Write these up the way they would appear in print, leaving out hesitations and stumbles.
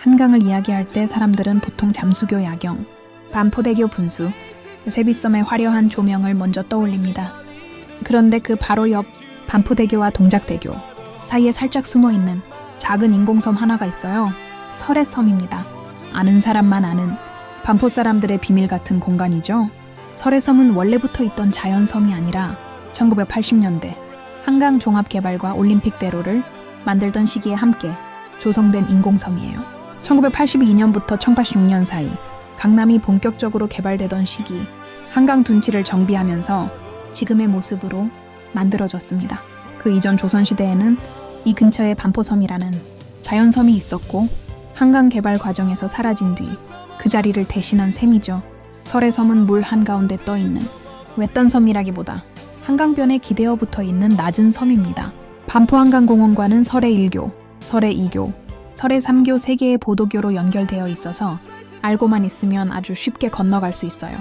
한강을 이야기할 때 사람들은 보통 잠수교 야경, 반포대교 분수, 세빛섬의 화려한 조명을 먼저 떠올립니다. 그런데 그 바로 옆 반포대교와 동작대교 사이에 살짝 숨어있는 작은 인공섬 하나가 있어요. 설해섬입니다. 아는 사람만 아는 반포 사람들의 비밀 같은 공간이죠. 설해섬은 원래부터 있던 자연섬이 아니라 1980년대 한강 종합개발과 올림픽대로를 만들던 시기에 함께 조성된 인공섬이에요. 1982년부터 1986년 사이 강남이 본격적으로 개발되던 시기 한강 둔치를 정비하면서 지금의 모습으로 만들어졌습니다. 그 이전 조선시대에는 이 근처에 반포섬이라는 자연섬이 있었고 한강 개발 과정에서 사라진 뒤 그 자리를 대신한 셈이죠. 설해섬은 물 한가운데 떠있는 외딴 섬이라기보다 한강변에 기대어 붙어있는 낮은 섬입니다. 반포한강공원과는 설해 1교, 설해 2교, 설해 3교 3개의 보도교로 연결되어 있어서 알고만 있으면 아주 쉽게 건너갈 수 있어요.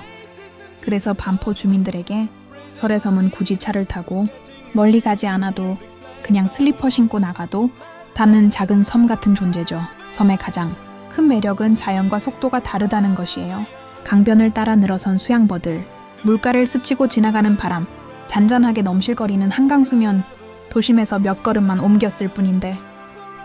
그래서 반포 주민들에게 설해섬은 굳이 차를 타고 멀리 가지 않아도 그냥 슬리퍼 신고 나가도 닿는 작은 섬 같은 존재죠. 섬의 가장 큰 매력은 자연과 속도가 다르다는 것이에요. 강변을 따라 늘어선 수양버들, 물가를 스치고 지나가는 바람, 잔잔하게 넘실거리는 한강 수면, 도심에서 몇 걸음만 옮겼을 뿐인데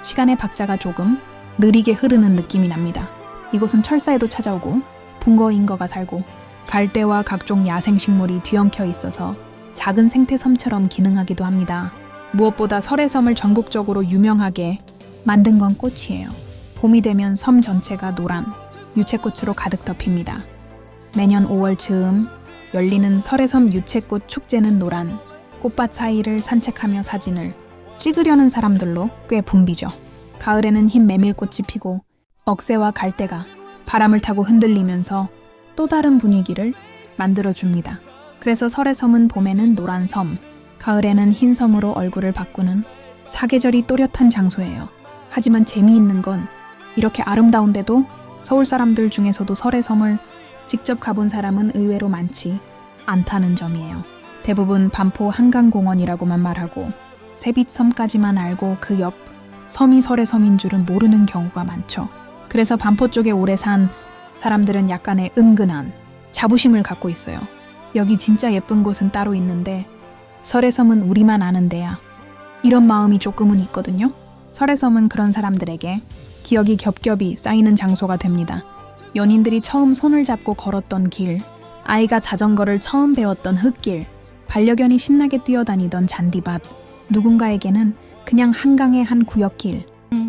시간의 박자가 조금 느리게 흐르는 느낌이 납니다. 이곳은 철사에도 찾아오고 붕어잉어가 살고 갈대와 각종 야생식물이 뒤엉켜 있어서 작은 생태섬처럼 기능하기도 합니다. 무엇보다 설해섬을 전국적으로 유명하게 만든 건 꽃이에요. 봄이 되면 섬 전체가 노란 유채꽃으로 가득 덮입니다. 매년 5월 즈음 열리는 설해섬 유채꽃 축제는 노란 꽃밭 사이를 산책하며 사진을 찍으려는 사람들로 꽤 붐비죠. 가을에는 흰 메밀꽃이 피고 억새와 갈대가 바람을 타고 흔들리면서 또 다른 분위기를 만들어줍니다. 그래서 설해섬은 봄에는 노란 섬, 가을에는 흰 섬으로 얼굴을 바꾸는 사계절이 또렷한 장소예요. 하지만 재미있는 건 이렇게 아름다운데도 서울 사람들 중에서도 설해섬을 직접 가본 사람은 의외로 많지 않다는 점이에요. 대부분 반포 한강공원이라고만 말하고 세빛섬까지만 알고 그 옆 섬이 설해섬인 줄은 모르는 경우가 많죠. 그래서 반포 쪽에 오래 산 사람들은 약간의 은근한 자부심을 갖고 있어요. 여기 진짜 예쁜 곳은 따로 있는데 설해섬은 우리만 아는 데야. 이런 마음이 조금은 있거든요. 설해섬은 그런 사람들에게 기억이 겹겹이 쌓이는 장소가 됩니다. 연인들이 처음 손을 잡고 걸었던 길, 아이가 자전거를 처음 배웠던 흙길, 반려견이 신나게 뛰어다니던 잔디밭, 누군가에게는 그냥 한강의 한 구역길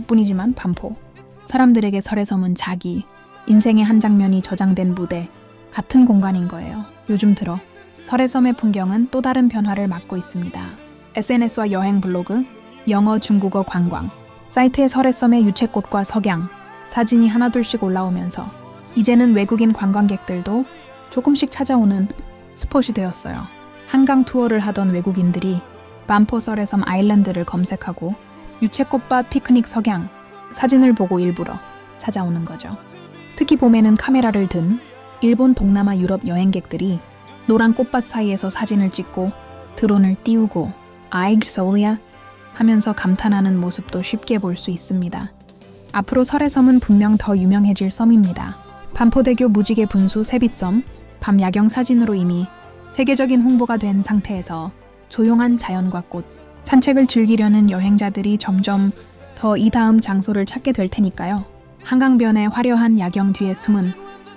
뿐이지만 반포 사람들에게 설해섬은 자기 인생의 한 장면이 저장된 무대 같은 공간인 거예요. 요즘 들어 설해섬의 풍경은 또 다른 변화를 맞고 있습니다. SNS와 여행 블로그, 영어, 중국어 관광 사이트에 설해섬의 유채꽃과 석양 사진이 하나둘씩 올라오면서 이제는 외국인 관광객들도 조금씩 찾아오는 스폿이 되었어요. 한강 투어를 하던 외국인들이 반포 설해섬 아일랜드를 검색하고 유채꽃밭 피크닉 석양 사진을 보고 일부러 찾아오는 거죠. 특히 봄에는 카메라를 든 일본, 동남아, 유럽 여행객들이 노란 꽃밭 사이에서 사진을 찍고 드론을 띄우고 아이그 소울이야 하면서 감탄하는 모습도 쉽게 볼 수 있습니다. 앞으로 설해섬은 분명 더 유명해질 섬입니다. 반포대교 무지개 분수 세빛섬 밤 야경 사진으로 이미 세계적인 홍보가 된 상태에서 조용한 자연과 꽃, 산책을 즐기려는 여행자들이 점점 더 이 다음 장소를 찾게 될 테니까요. 한강변의 화려한 야경 뒤에 숨은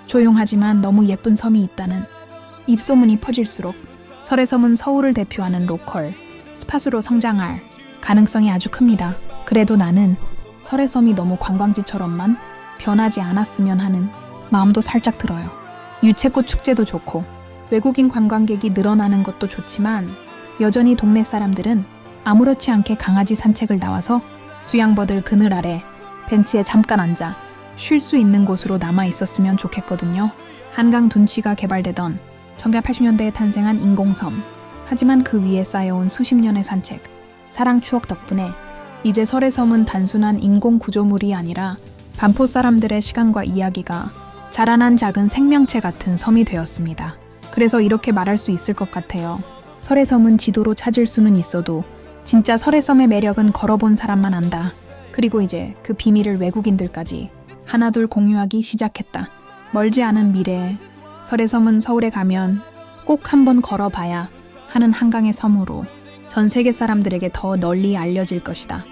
조용하지만 너무 예쁜 섬이 있다는 입소문이 퍼질수록 설해섬은 서울을 대표하는 로컬 스팟으로 성장할 가능성이 아주 큽니다. 그래도 나는 설해섬이 너무 관광지처럼만 변하지 않았으면 하는 마음도 살짝 들어요. 유채꽃 축제도 좋고 외국인 관광객이 늘어나는 것도 좋지만 여전히 동네 사람들은 아무렇지 않게 강아지 산책을 나와서 수양버들 그늘 아래 벤치에 잠깐 앉아 쉴 수 있는 곳으로 남아 있었으면 좋겠거든요. 한강 둔치가 개발되던 1980년대에 탄생한 인공섬. 하지만 그 위에 쌓여온 수십 년의 산책, 사랑 추억 덕분에 이제 설해섬은 단순한 인공 구조물이 아니라 반포 사람들의 시간과 이야기가 자라난 작은 생명체 같은 섬이 되었습니다. 그래서 이렇게 말할 수 있을 것 같아요. 설해섬은 지도로 찾을 수는 있어도 진짜 설해섬의 매력은 걸어본 사람만 안다. 그리고 이제 그 비밀을 외국인들까지 하나둘 공유하기 시작했다. 멀지 않은 미래에 설의 섬은 서울에 가면 꼭 한번 걸어봐야 하는 한강의 섬으로 전 세계 사람들에게 더 널리 알려질 것이다.